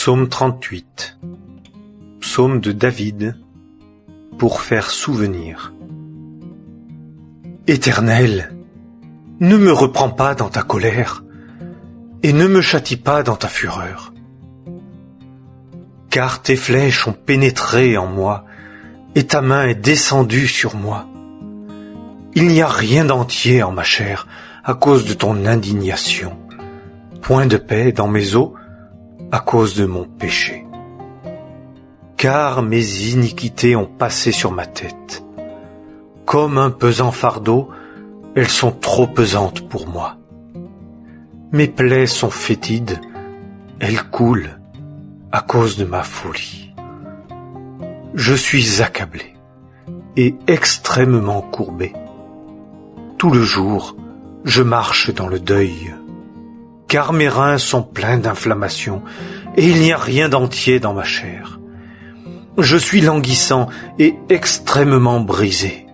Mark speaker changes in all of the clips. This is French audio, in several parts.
Speaker 1: Psaume 38. Psaume de David, pour faire souvenir. Éternel, ne me reprends pas dans ta colère, et ne me châtie pas dans ta fureur. Car tes flèches ont pénétré en moi, et ta main est descendue sur moi. Il n'y a rien d'entier en ma chair à cause de ton indignation, point de paix dans mes os à cause de mon péché. Car mes iniquités ont passé sur ma tête. Comme un pesant fardeau, elles sont trop pesantes pour moi. Mes plaies sont fétides, elles coulent à cause de ma folie. Je suis accablé et extrêmement courbé. Tout le jour, je marche dans le deuil, car mes reins sont pleins d'inflammation et il n'y a rien d'entier dans ma chair. Je suis languissant et extrêmement brisé.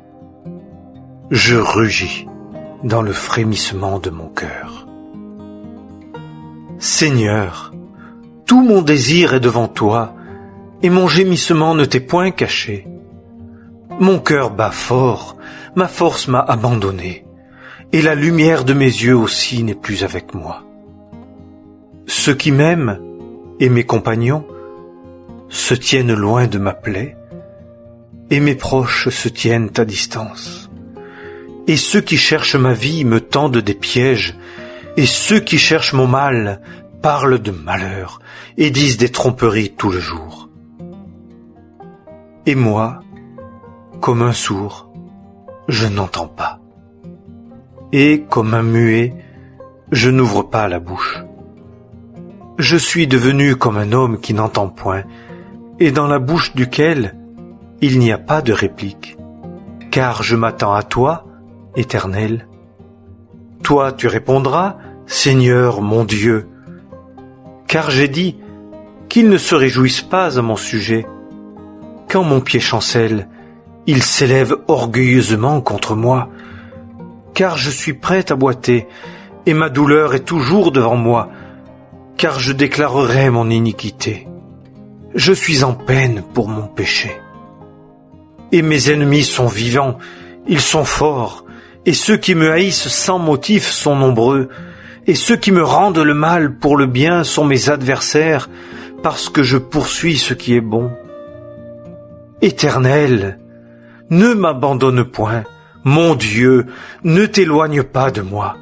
Speaker 1: Je rugis dans le frémissement de mon cœur. Seigneur, tout mon désir est devant toi, et mon gémissement ne t'est point caché. Mon cœur bat fort, ma force m'a abandonné, et la lumière de mes yeux aussi n'est plus avec moi. Ceux qui m'aiment, et mes compagnons, se tiennent loin de ma plaie, et mes proches se tiennent à distance. Et ceux qui cherchent ma vie me tendent des pièges, et ceux qui cherchent mon mal parlent de malheur, et disent des tromperies tout le jour. Et moi, comme un sourd, je n'entends pas. Et comme un muet, je n'ouvre pas la bouche. Je suis devenu comme un homme qui n'entend point, et dans la bouche duquel il n'y a pas de réplique. Car je m'attends à toi, Éternel. Toi tu répondras, Seigneur mon Dieu. Car j'ai dit qu'ils ne se réjouissent pas à mon sujet. Quand mon pied chancelle, il s'élève orgueilleusement contre moi. Car je suis prêt à boiter, et ma douleur est toujours devant moi, car je déclarerai mon iniquité. Je suis en peine pour mon péché. Et mes ennemis sont vivants, ils sont forts, et ceux qui me haïssent sans motif sont nombreux, et ceux qui me rendent le mal pour le bien sont mes adversaires, parce que je poursuis ce qui est bon. Éternel, ne m'abandonne point, mon Dieu, ne t'éloigne pas de moi.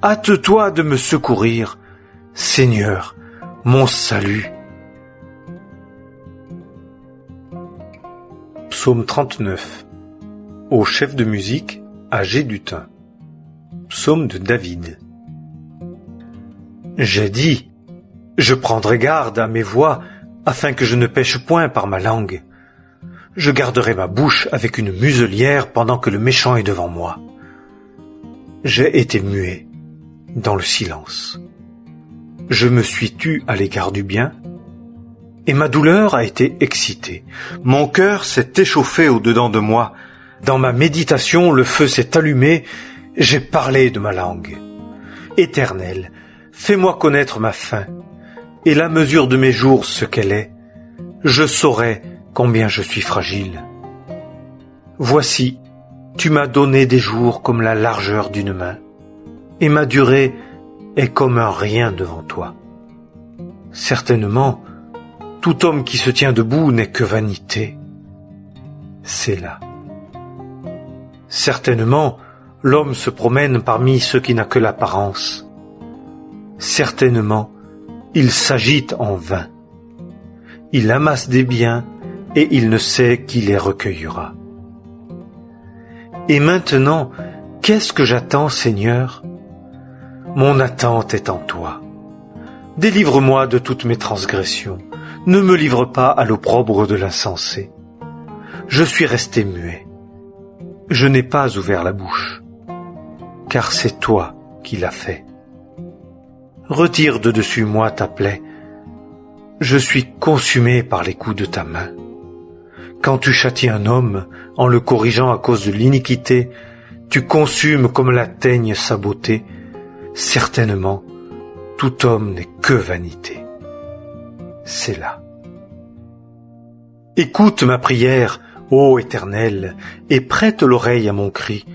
Speaker 1: Hâte-toi de me secourir, Seigneur, mon salut. Psaume 39. Au chef de musique, à Gédutin. Psaume de David. J'ai dit, je prendrai garde à mes voix, afin que je ne pêche point par ma langue. Je garderai ma bouche avec une muselière pendant que le méchant est devant moi. J'ai été muet dans le silence. Je me suis tu à l'égard du bien, et ma douleur a été excitée. Mon cœur s'est échauffé au-dedans de moi. Dans ma méditation, le feu s'est allumé. J'ai parlé de ma langue. Éternel, fais-moi connaître ma faim, et la mesure de mes jours ce qu'elle est. Je saurai combien je suis fragile. Voici, tu m'as donné des jours comme la largeur d'une main, et ma durée est comme un rien devant toi. Certainement, tout homme qui se tient debout n'est que vanité. C'est là. Certainement, l'homme se promène parmi ceux qui n'ont que l'apparence. Certainement, il s'agite en vain. Il amasse des biens et il ne sait qui les recueillera. Et maintenant, qu'est-ce que j'attends, Seigneur? Mon attente est en toi. Délivre-moi de toutes mes transgressions. Ne me livre pas à l'opprobre de l'insensé. Je suis resté muet. Je n'ai pas ouvert la bouche, car c'est toi qui l'as fait. Retire de dessus moi ta plaie. Je suis consumé par les coups de ta main. Quand tu châties un homme en le corrigeant à cause de l'iniquité, tu consumes comme la teigne sa beauté. Certainement, tout homme n'est que vanité. c'est là. Écoute ma prière, ô Éternel, et prête l'oreille à mon cri.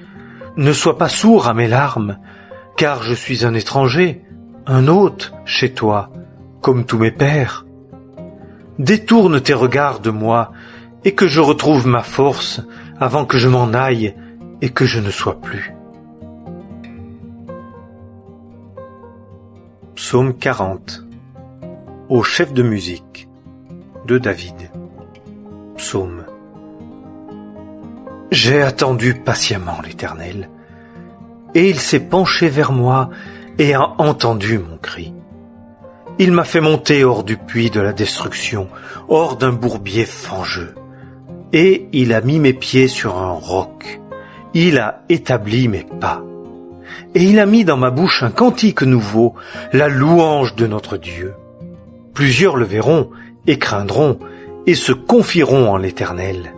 Speaker 1: Ne sois pas sourd à mes larmes, car je suis un étranger, un hôte chez toi, comme tous mes pères. Détourne tes regards de moi, et que je retrouve ma force avant que je m'en aille et que je ne sois plus. Psaume 40. Au chef de musique de David. Psaume. J'ai attendu patiemment l'Éternel, et il s'est penché vers moi et a entendu mon cri. Il m'a fait monter hors du puits de la destruction, hors d'un bourbier fangeux. Et il a mis mes pieds sur un roc. Il a établi mes pas. Et il a mis dans ma bouche un cantique nouveau, la louange de notre Dieu. Plusieurs le verront et craindront et se confieront en l'Éternel.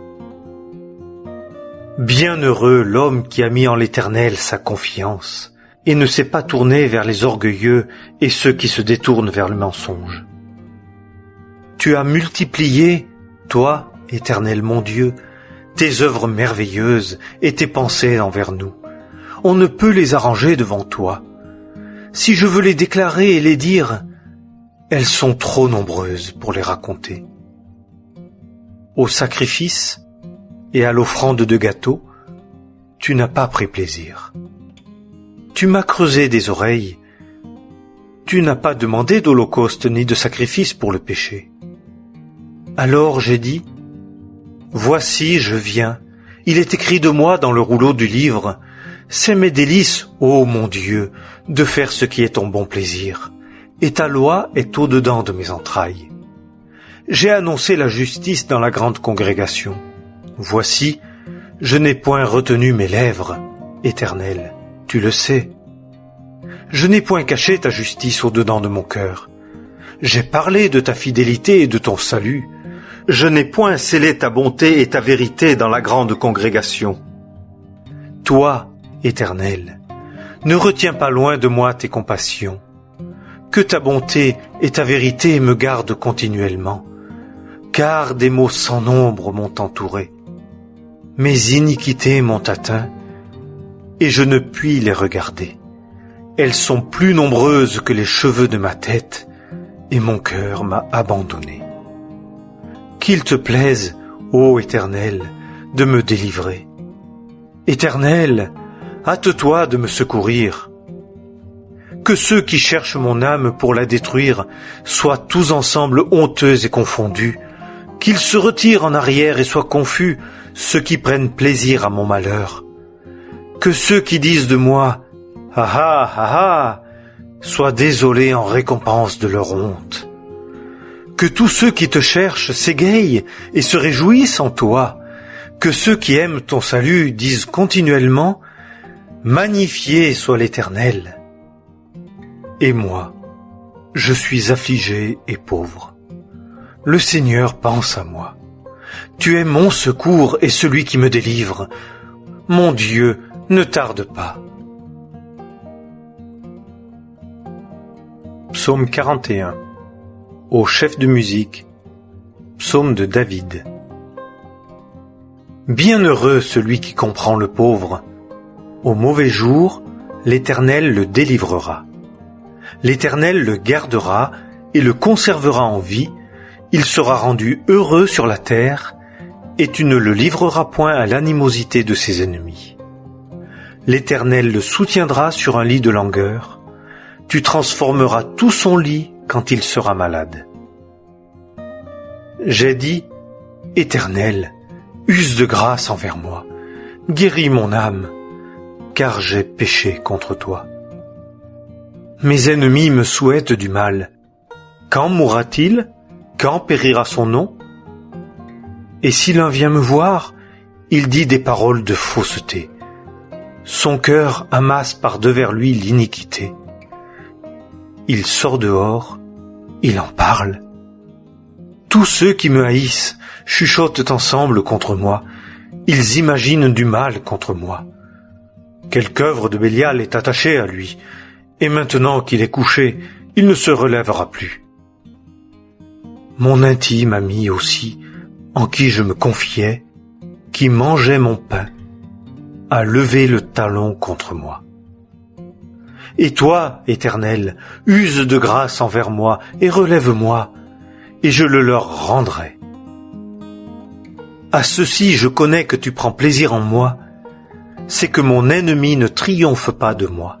Speaker 1: Bienheureux l'homme qui a mis en l'Éternel sa confiance et ne s'est pas tourné vers les orgueilleux et ceux qui se détournent vers le mensonge. Tu as multiplié, toi, Éternel mon Dieu, tes œuvres merveilleuses et tes pensées envers nous. On ne peut les arranger devant toi. Si je veux les déclarer et les dire, elles sont trop nombreuses pour les raconter. Au sacrifice et à l'offrande de gâteaux, tu n'as pas pris plaisir. Tu m'as creusé des oreilles. Tu n'as pas demandé d'holocauste ni de sacrifice pour le péché. Alors j'ai dit, voici, je viens. Il est écrit de moi dans le rouleau du livre. C'est mes délices, ô mon Dieu, de faire ce qui est ton bon plaisir. Et ta loi est au-dedans de mes entrailles. J'ai annoncé la justice dans la grande congrégation. Voici, je n'ai point retenu mes lèvres, Éternel, tu le sais. Je n'ai point caché ta justice au-dedans de mon cœur. J'ai parlé de ta fidélité et de ton salut. Je n'ai point scellé ta bonté et ta vérité dans la grande congrégation. Toi, Éternel, ne retiens pas loin de moi tes compassions. Que ta bonté et ta vérité me gardent continuellement, car des maux sans nombre m'ont entouré. Mes iniquités m'ont atteint, et je ne puis les regarder. Elles sont plus nombreuses que les cheveux de ma tête, et mon cœur m'a abandonné. Qu'il te plaise, ô Éternel, de me délivrer. Éternel, hâte-toi de me secourir. Que ceux qui cherchent mon âme pour la détruire soient tous ensemble honteux et confondus, qu'ils se retirent en arrière et soient confus, ceux qui prennent plaisir à mon malheur. Que ceux qui disent de moi « Ah ah, ah ah !» soient désolés en récompense de leur honte. Que tous ceux qui te cherchent s'égayent et se réjouissent en toi. Que ceux qui aiment ton salut disent continuellement « Magnifié soit l'Éternel !» Et moi, je suis affligé et pauvre. Le Seigneur pense à moi. Tu es mon secours et celui qui me délivre. Mon Dieu, ne tarde pas. Psaume 41. Au chef de musique. Psaume de David. Bienheureux celui qui comprend le pauvre. Au mauvais jour, l'Éternel le délivrera. L'Éternel le gardera et le conservera en vie. Il sera rendu heureux sur la terre, et tu ne le livreras point à l'animosité de ses ennemis. L'Éternel le soutiendra sur un lit de langueur. Tu transformeras tout son lit quand il sera malade. J'ai dit, Éternel, use de grâce envers moi, guéris mon âme, car j'ai péché contre toi. Mes ennemis me souhaitent du mal. Quand mourra-t-il? Quand périra son nom? Et si l'un vient me voir, il dit des paroles de fausseté. Son cœur amasse par devers lui l'iniquité. Il sort dehors, il en parle. Tous ceux qui me haïssent chuchotent ensemble contre moi. Ils imaginent du mal contre moi. Quelque œuvre de Bélial est attachée à lui, et maintenant qu'il est couché, il ne se relèvera plus. mon intime ami aussi, en qui je me confiais, qui mangeait mon pain, a levé le talon contre moi. Et toi, Éternel, use de grâce envers moi et relève-moi, et je le leur rendrai. À ceci je connais que tu prends plaisir en moi, c'est que mon ennemi ne triomphe pas de moi.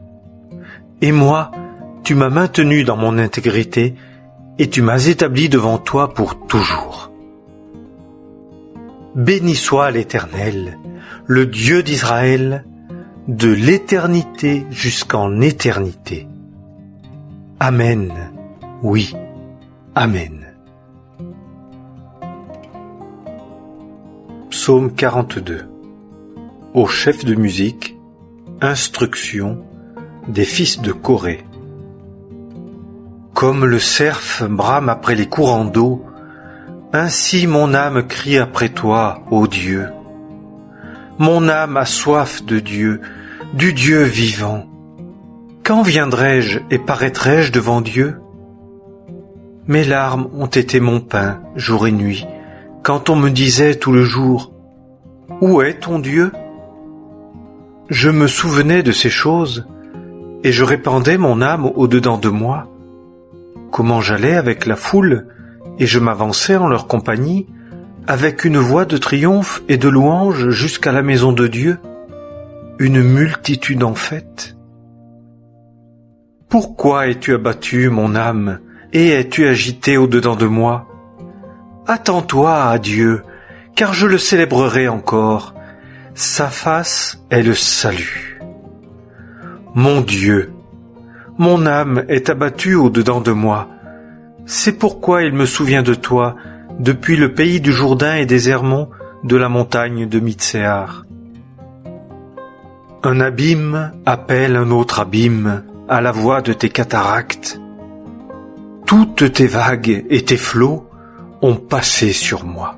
Speaker 1: Et moi, tu m'as maintenu dans mon intégrité, et tu m'as établi devant toi pour toujours. Béni soit l'Éternel, le Dieu d'Israël, de l'éternité jusqu'en éternité. Amen. Oui, Amen. Psaume 42. Au chef de musique, instruction des fils de Corée. Comme le cerf brame après les courants d'eau, ainsi mon âme crie après toi, ô Dieu. Mon âme a soif de Dieu, du Dieu vivant. Quand viendrai-je et paraîtrai-je devant Dieu? Mes larmes ont été mon pain, jour et nuit, quand on me disait tout le jour, « Où est ton Dieu ?» Je me souvenais de ces choses, et je répandais mon âme au-dedans de moi. Comment j'allais avec la foule, et je m'avançais en leur compagnie, avec une voix de triomphe et de louange jusqu'à la maison de Dieu, une multitude en fête. Pourquoi es-tu abattu, mon âme, et es-tu agité au-dedans de moi? Attends-toi à Dieu, car je le célébrerai encore. Sa face est le salut. Mon Dieu, mon âme est abattue au-dedans de moi. C'est pourquoi il me souvient de toi, depuis le pays du Jourdain et des Hermons, de la montagne de Mitsehar. Un abîme appelle un autre abîme à la voix de tes cataractes. Toutes tes vagues et tes flots ont passé sur moi.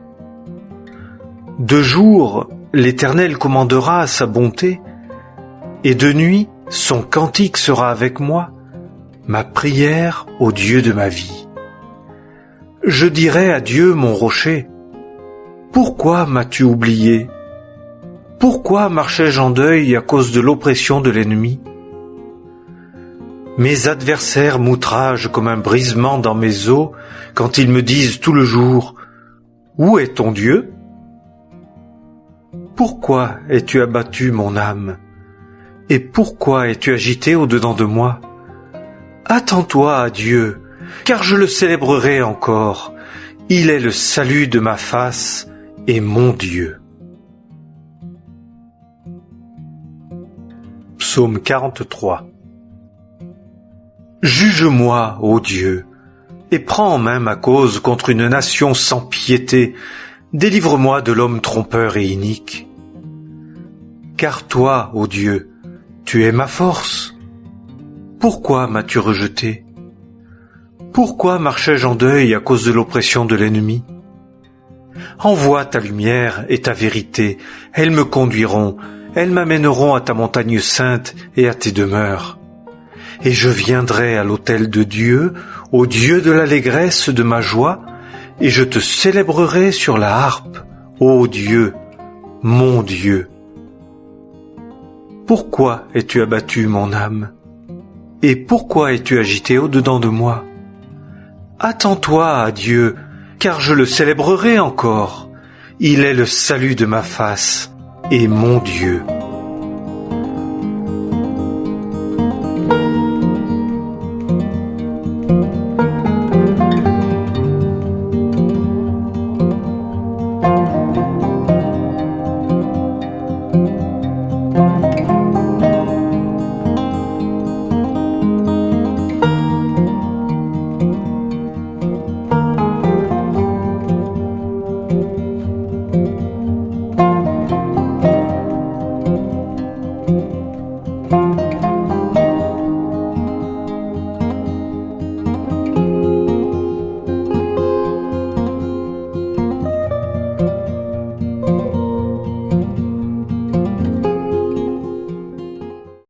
Speaker 1: De jour, l'Éternel commandera sa bonté, et de nuit, son cantique sera avec moi, ma prière au Dieu de ma vie. Je dirai à Dieu mon rocher, pourquoi m'as-tu oublié? Pourquoi marchais-je en deuil à cause de l'oppression de l'ennemi? Mes adversaires m'outragent comme un brisement dans mes os quand ils me disent tout le jour, où est ton Dieu? Pourquoi es-tu abattu, mon âme? Et pourquoi es-tu agité au-dedans de moi? Attends-toi à Dieu, car je le célébrerai encore. Il est le salut de ma face et mon Dieu. Psaume 43. Juge-moi, ô Dieu, et prends en main ma cause contre une nation sans piété. Délivre-moi de l'homme trompeur et inique. Car toi, ô Dieu, tu es ma force. Pourquoi m'as-tu rejeté? Pourquoi marchais-je en deuil à cause de l'oppression de l'ennemi? Envoie ta lumière et ta vérité, elles me conduiront, elles m'amèneront à ta montagne sainte et à tes demeures. Et je viendrai à l'autel de Dieu, au Dieu de l'allégresse de ma joie, et je te célébrerai sur la harpe, ô Dieu, mon Dieu. Pourquoi es-tu abattu, mon âme? Et pourquoi es-tu agité au-dedans de moi? Attends-toi à Dieu, car je le célébrerai encore. Il est le salut de ma face et mon Dieu.